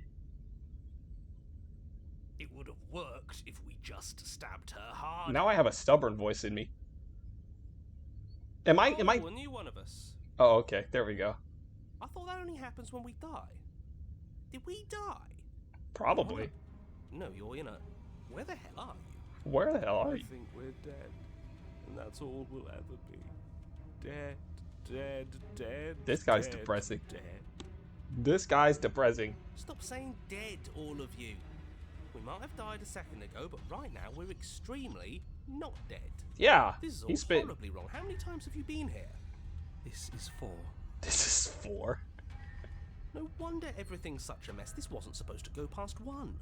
It would have worked if we just stabbed her hard. Now I have a stubborn voice in me. Am I? A new one of us. Oh, okay. There we go. I thought that only happens when we die. Did we die? Probably. No, you're in a... Where the hell are you? Where the hell are I you? think we're dead. And that's all we'll ever be. Dead, dead, dead. This guy's dead, depressing. Dead. This guy's depressing. Stop saying dead, all of you. We might have died a second ago, but right now we're extremely not dead. Yeah, This is all he's been. horribly wrong. How many times have you been here? This is 4. This is 4. No wonder everything's such a mess. This wasn't supposed to go past 1.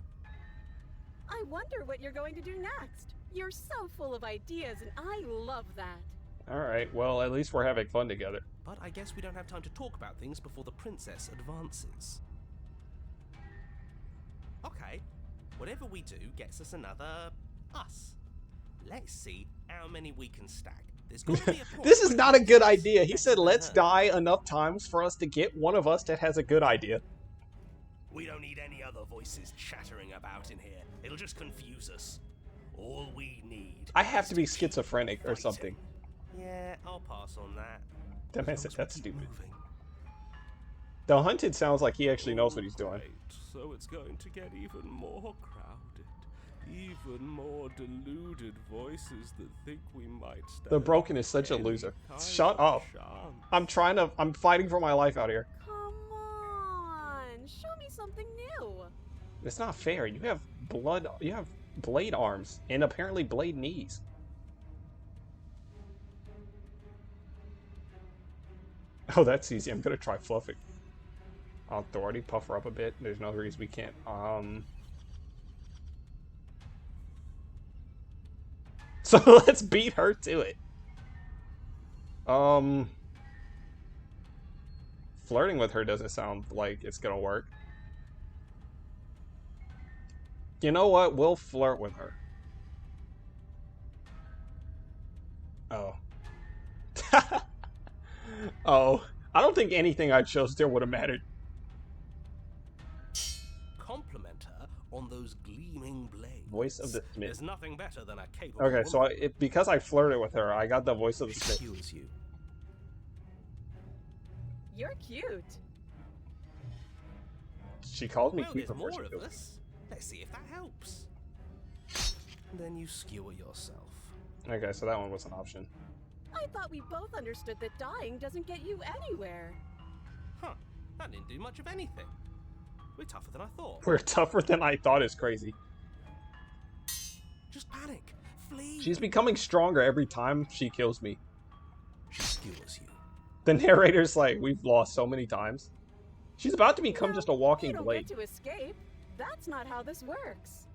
I wonder what you're going to do next. You're so full of ideas and I love that. All right. Well, at least we're having fun together. But I guess we don't have time to talk about things before the princess advances. Okay, whatever we do gets us another us. Let's see how many we can stack. There's got to be a point This is where not a the good princess idea. He gets said, to "Let's her. die enough times for us to get one of us that has a good idea." We don't need any other voices chattering about in here. It'll just confuse us. All we need... I have is to be keep schizophrenic or fighting. something. Yeah, I'll pass on that. That man As said long as we that's keep stupid. moving. The hunted sounds like he actually knows what he's doing. Right, so it's going to get even more crowded. Even more deluded voices that think we might stand The broken is such a any loser. kind Shut of up. chance. I'm fighting for my life out here. Come on, show me something new. It's not fair. You have blade arms and apparently blade knees. Oh, that's easy. I'm gonna try fluffing. Authority, puff her up a bit. There's no reason we can't. So let's beat her to it. Flirting with her doesn't sound like it's gonna work. You know what? We'll flirt with her. Oh. Oh. I don't think anything I chose there would have mattered. Compliment her on those gleaming blades. Voice of the Smith. There's nothing better than a capable Okay, so woman because I flirted with her, I got the voice of the who Smith. skewers you. You're cute. She calls me Well, cute there's before more she of kills me. us. Let's see if that helps. Then you skewer yourself. Okay, so that one was an option. I thought we both understood that dying doesn't get you anywhere. Huh, that didn't do much of anything. We're tougher than I thought. We're tougher than I thought is crazy. Just panic. Flee. She's becoming stronger every time she kills me. She skewers you. The narrator's like, we've lost so many times. She's about to become No, just a walking you don't blade. get to escape. That's not how this works.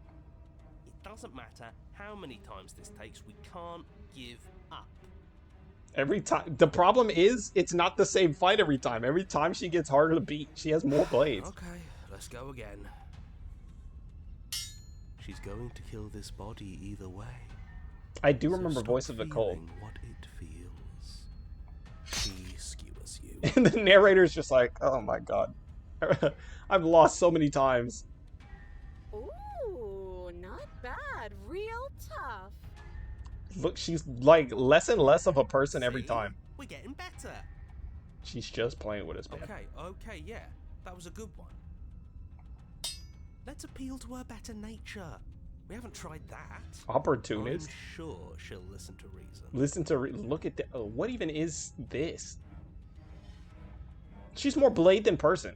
It doesn't matter how many times this takes, we can't give up. Every time. The problem is, it's not the same fight every time. Every time she gets harder to beat, she has more blades. Okay, let's go again. She's going to kill this body either way. I do So remember stop Voice of Nicole. feeling what it feels. She skewers you. And the narrator's just like, oh my god. I've lost so many times. Ooh, not bad. Real tough. Look, she's like less and less of a person every See? time. We're getting better. She's just playing with us, man. Okay, yeah. That was a good one. Let's appeal to her better nature. We haven't tried that. Opportunist. I'm sure she'll listen to reason. Listen to look at the what even is this? She's more blade than person.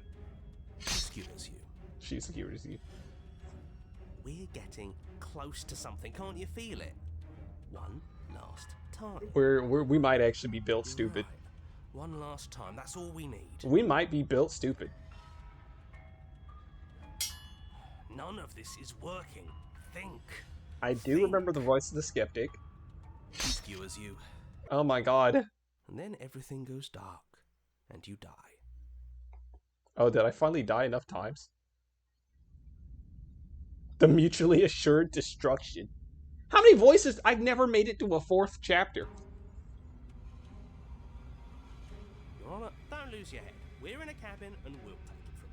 She skewers you. She's cute as you. We're getting close to something. Can't you feel it? One last time. We might actually be built stupid. Right. One last time. That's all we need. We might be built stupid. None of this is working. Think. I do remember the voice of the skeptic. She skewers you. Oh my god. And then everything goes dark. And you die. Oh, did I finally die enough times? The mutually assured destruction. How many voices? I've never made it to a 4th chapter. Your Honor, don't lose your head. We're in a cabin and we'll take it from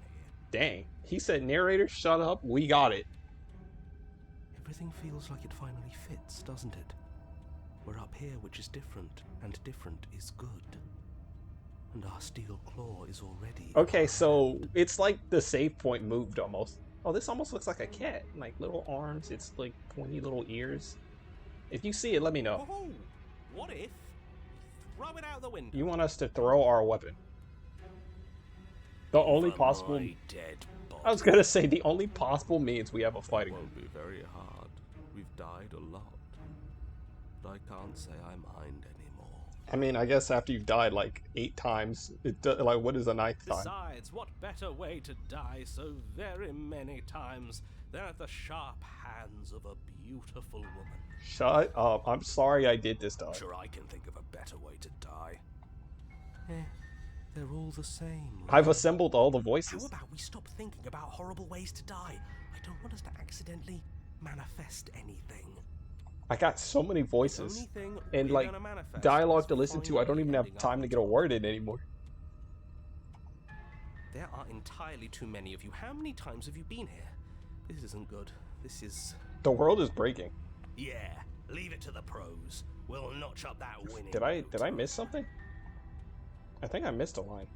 here. Dang. He said, narrator, shut up. We got it. Everything feels like it finally fits, doesn't it? We're up here, which is different, and different is good. And our steel claw is already... Okay, so it's like the save point moved almost. Oh, this almost looks like a cat. Like little arms. It's like pointy little ears. If you see it, let me know. Oh, what if? Throw it out the window. You want us to throw our weapon. The only For possible... my dead body. I was gonna say, the only possible means we have a It fighting. won't be very hard. We've died a lot. But I can't say I mind anymore. I mean, I guess after you've died like 8 times, like what is the 9th time? Besides, what better way to die so very many times than at the sharp hands of a beautiful woman? Shut up. I'm sorry I did this time. I'm sure I can think of a better way to die. They're all the same. I've assembled all the How voices. about we stop thinking about horrible ways to die? I don't want us to accidentally manifest anything. I got so many The voices. only thing And we're like, gonna manifest dialogue is to listen to. I don't even have finally time to get a ending up word in anymore. There are entirely too many of you. How many times have you been here? This isn't good. This is... The world is breaking. Yeah, leave it to the pros. We'll notch up that winning. Did I total. miss something? I think I missed a line.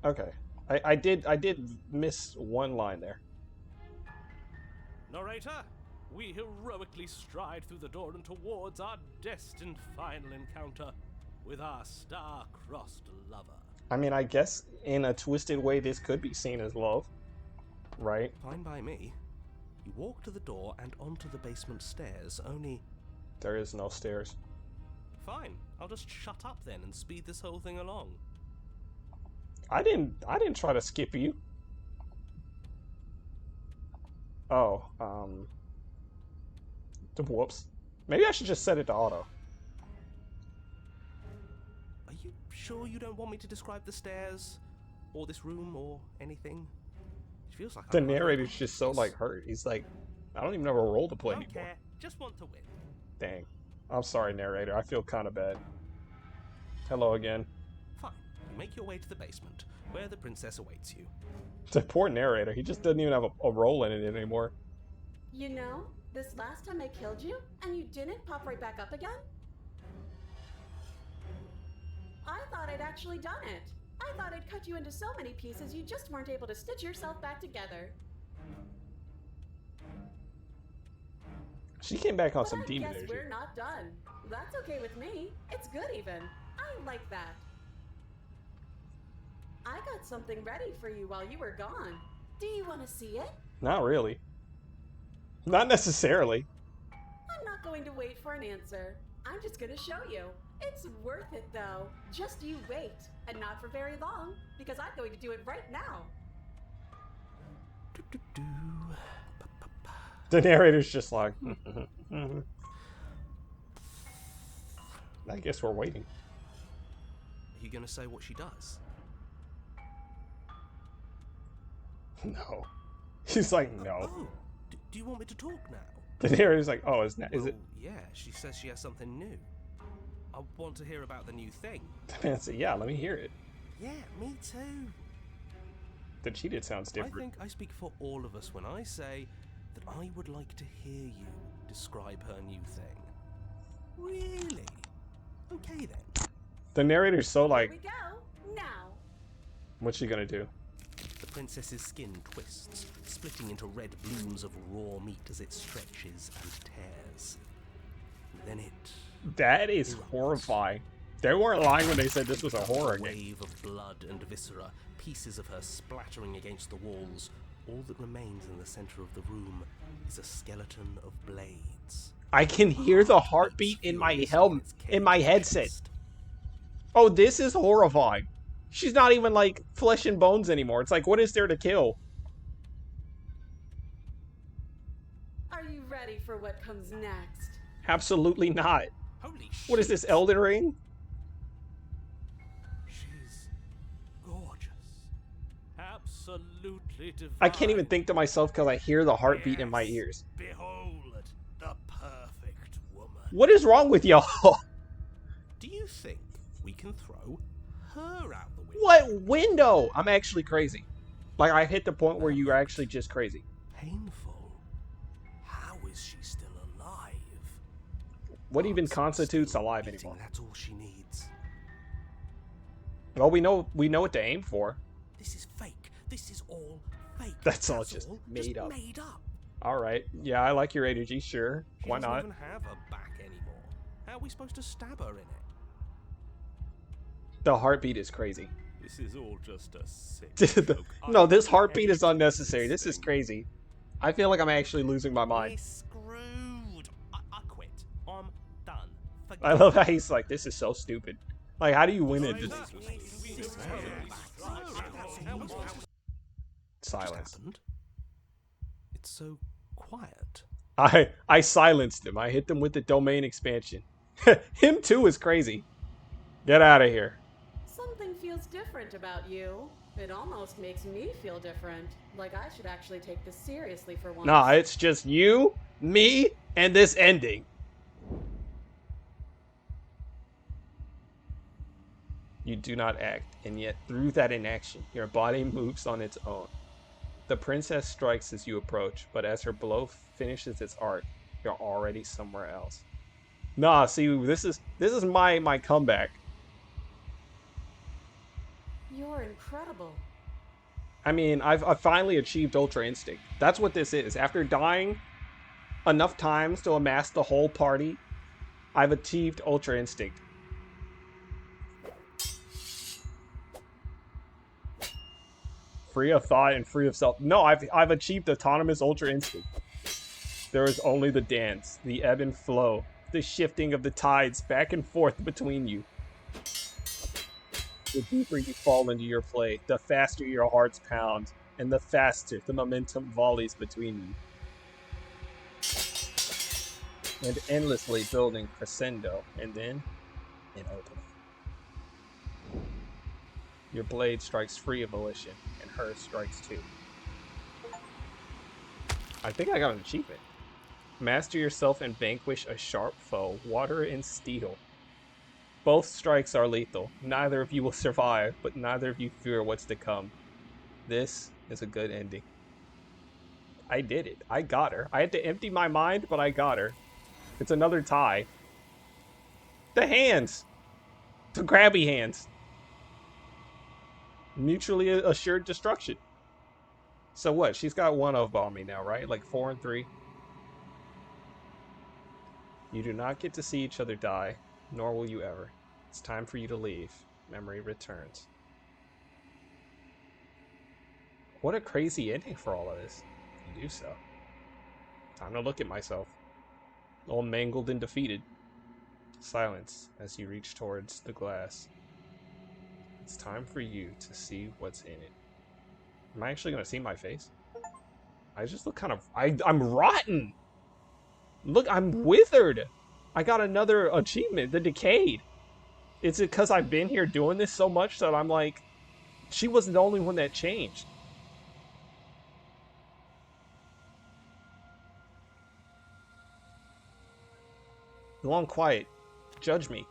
Okay. I did miss one line there. Narrator, we heroically stride through the door and towards our destined final encounter with our star-crossed lover. I mean, I guess in a twisted way this could be seen as love. Right? Fine by me. You walk to the door and onto the basement stairs, only... There is no stairs. Fine, I'll just shut up then and speed this whole thing along. I didn't try to skip you. Oh, whoops. Maybe I should just set it to auto. Are you sure you don't want me to describe the stairs? Or this room, or anything? It feels like The I'm narrator's just so, like, hurt. He's like, I don't even have a role to play Don't anymore. care, just want to win. Dang. I'm sorry, narrator. I feel kind of bad. Hello again. Fine, you make your way to the basement, where the princess awaits you. The poor narrator. He just doesn't even have a role in it anymore. You know, this last time I killed you, and you didn't pop right back up again? I thought I I'd actually done it. I thought I'd cut you into so many pieces you just weren't able to stitch yourself back together. She came back on But some I demon guess energy. we're not done. That's okay with me. It's good even. I like that. I got something ready for you while you were gone. Do you want to see it? Not really. Not necessarily. I'm not going to wait for an answer. I'm just going to show you. It's worth it though. Just you wait. And not for very long, because I'm going to do it right now. Do-do-do. Ba-ba-ba. The narrator's just like, I guess we're waiting. Are you gonna say what she does? No. He's like, no. Oh, do you want me to talk now? The narrator's like, oh, is it? Well, yeah, she says she has something new. I want to hear about the new thing. The man said, yeah, let me hear it. Yeah, me too. The cheated sounds I different. think I speak for all of us when I say that I would like to hear you describe her new thing. Really? Okay then. The narrator's so Here like, we go. Now. what's she gonna do? The princess's skin twists, splitting into red blooms of raw meat as it stretches and tears. Then it That is horrifying. They weren't lying when they said this was a horror game. wave of blood and viscera, pieces of her splattering against the walls. All that remains in the center of the room is a skeleton of blades. I can hear the heartbeat in my in my headset. Oh, this is horrifying. She's not even like flesh and bones anymore. It's like, what is there to kill? Are you ready for what comes next? Absolutely not. Holy What is this, Elden Ring? She's gorgeous. Absolutely divine. I can't even think to myself because I hear the heartbeat in my Yes. ears. Behold, the perfect woman. What is wrong with y'all? Do you think we can throw her out the window? What window? I'm actually crazy. Like, I hit the point where you're actually just crazy. Painful. How is she still alive? What even Heart's constitutes still alive beating, anymore? That's all she needs. Well, we know what to aim for. This is fake. This is all fake. That's all just made up. Made up. All right. Yeah, I like your energy. Sure. She Why doesn't not? even have her back anymore. How are we supposed to stab her in it? The heartbeat is crazy. This is all just a sick The- no, this heartbeat is unnecessary. This is crazy. I feel like I'm actually losing my mind. We're screwed. I quit. I'm done. I love how he's like, this is so stupid. Like, how do you win it? Just silence. Happened? It's so quiet. I silenced him. I hit them with the domain expansion. Him too is crazy. Get out of here. Something feels different about you. It almost makes me feel different. Like I should actually take this seriously for once. Nah, it's just you, me, and this ending. You do not act, and yet through that inaction, your body moves on its own. The princess strikes as you approach, but as her blow finishes its arc, you're already somewhere else. Nah, see, this is my comeback. You're incredible. I mean, I've finally achieved Ultra Instinct. That's what this is. After dying enough times to amass the whole party, I've achieved Ultra Instinct. Free of thought and free of self. No, I've achieved autonomous Ultra Instinct. There is only the dance, the ebb and flow, the shifting of the tides back and forth between you. The deeper you fall into your play, the faster your hearts pound, and the faster the momentum volleys between you. And endlessly building crescendo, and then an opening. Your blade strikes free of volition, and hers strikes too. I think I got an achievement. Master yourself and vanquish a sharp foe, water and steel. Both strikes are lethal. Neither of you will survive, but neither of you fear what's to come. This is a good ending. I did it. I got her. I had to empty my mind, but I got her. It's another tie. The hands! The grabby hands. Mutually assured destruction. So what? She's got one of on me now, right? Like 4 and 3. You do not get to see each other die, nor will you ever. It's time for you to leave. Memory returns. What a crazy ending for all of this. You do so. Time to look at myself. All mangled and defeated. Silence as you reach towards the glass. It's time for you to see what's in it. Am I actually going to see my face? I just look kind of... I'm rotten! Look, I'm withered! I got another achievement, the Decayed. Is it because I've been here doing this so much that I'm like... She wasn't the only one that changed. Long quiet. Judge me.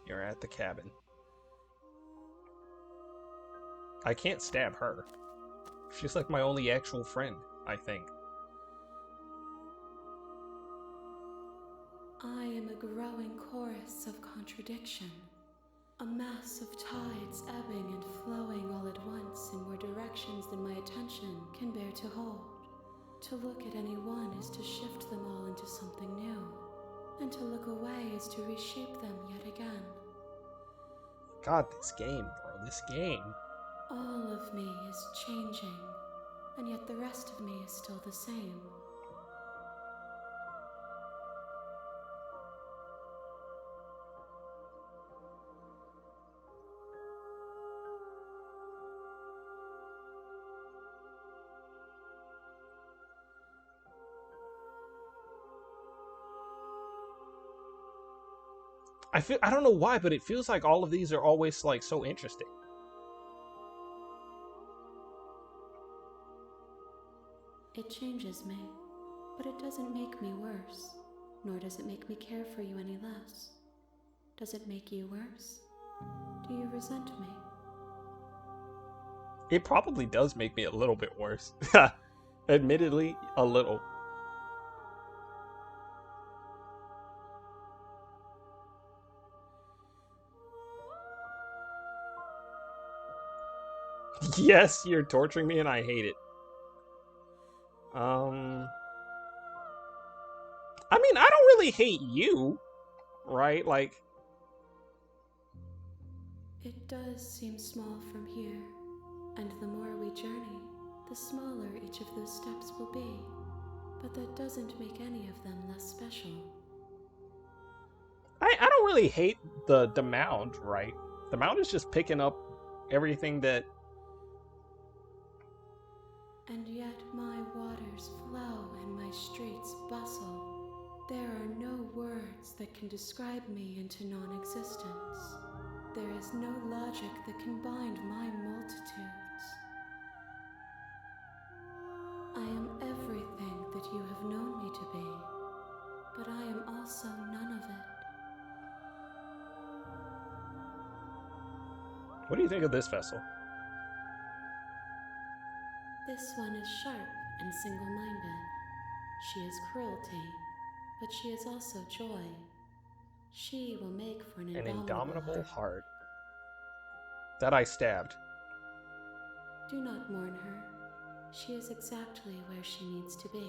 You're at the cabin. I can't stab her. She's like my only actual friend, I think. I am a growing chorus of contradiction. A mass of tides ebbing and flowing all at once in more directions than my attention can bear to hold. To look at any one is to shift them all into something new, and to look away is to reshape them yet again. God, this game, bro, this game. All of me is changing, and yet the rest of me is still the same. I don't know why, but it feels like all of these are always like so interesting. It changes me, but it doesn't make me worse, nor does it make me care for you any less. Does it make you worse? Do you resent me? It probably does make me a little bit worse. Admittedly, a little. Yes, you're torturing me and I hate it. I mean, I don't really hate you, right? Like... It does seem small from here, and the more we journey, the smaller each of those steps will be. But that doesn't make any of them less special. I don't really hate the mound, right? The mound is just picking up everything that... And yet my waters flow and my streets bustle. There are no words that can describe me into non-existence. There is no logic that can bind my multitudes. I am everything that you have known me to be, but I am also none of it. What do you think of this vessel? This one is sharp and single-minded. She is cruelty, but she is also joy. She will make for an indomitable heart. That I stabbed. Do not mourn her. She is exactly where she needs to be.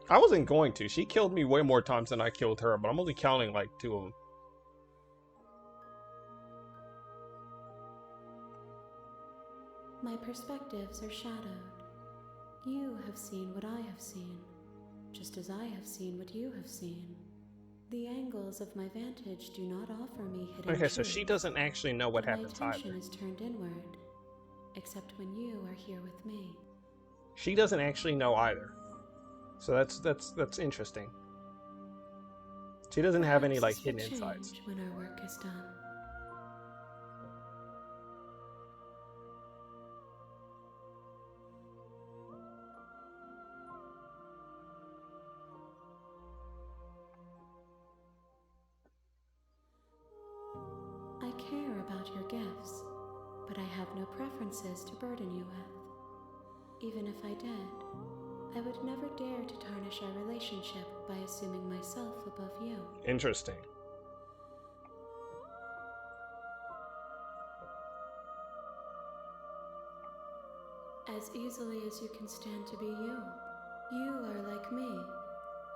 I wasn't going to. She killed me way more times than I killed her, but I'm only counting like 2 of them. My perspectives are shadowed. You have seen what I have seen, just as I have seen what you have seen. The angles of my vantage do not offer me hidden Okay, so truth, she doesn't actually know what happens my attention either. is turned inward, except when you are here with me. She doesn't actually know either. So that's interesting. She doesn't have any like Perhaps this hidden will insights. change when our work is done. I care about your gifts, but I have no preferences to burden you with. Even if I did, I would never dare to tarnish our relationship by assuming myself above you. Interesting. as easily as you can stand to be you. You are like me,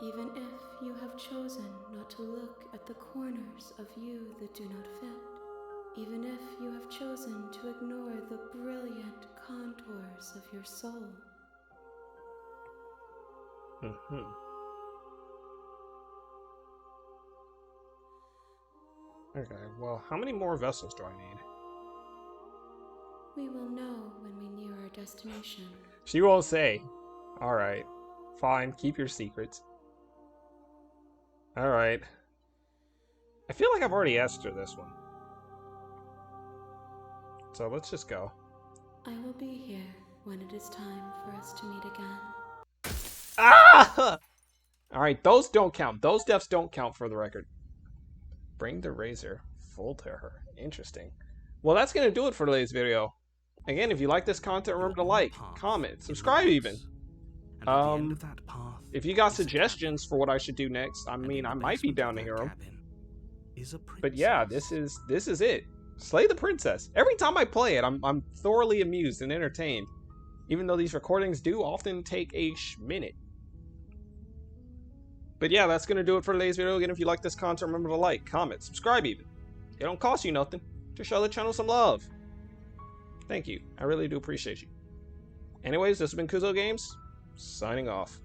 even if you have chosen not to look at the corners of you that do not fit, even if you have chosen to ignore the brilliant contours of your soul. Okay, well, how many more vessels do I need? We will know when we near our destination. She won't say. Alright. Fine, keep your secrets. Alright. I feel like I've already asked her this one. So let's just go. I will be here when it is time for us to meet again. Ah! Alright, those don't count. Those deaths don't count for the record. Bring the razor full to her. Interesting. Well, that's going to do it for today's video. Again, if you like this content, remember to like, comment, subscribe even. If you got suggestions for what I should do next, I mean, I might be down to hear them. But yeah, this is it. Slay the Princess. Every time I play it, I'm thoroughly amused and entertained. Even though these recordings do often take a minute. But yeah, that's going to do it for today's video. Again, if you like this content, remember to like, comment, subscribe even. It don't cost you nothing. Just show the channel some love. Thank you. I really do appreciate you. Anyways, this has been Kuzo Games, signing off.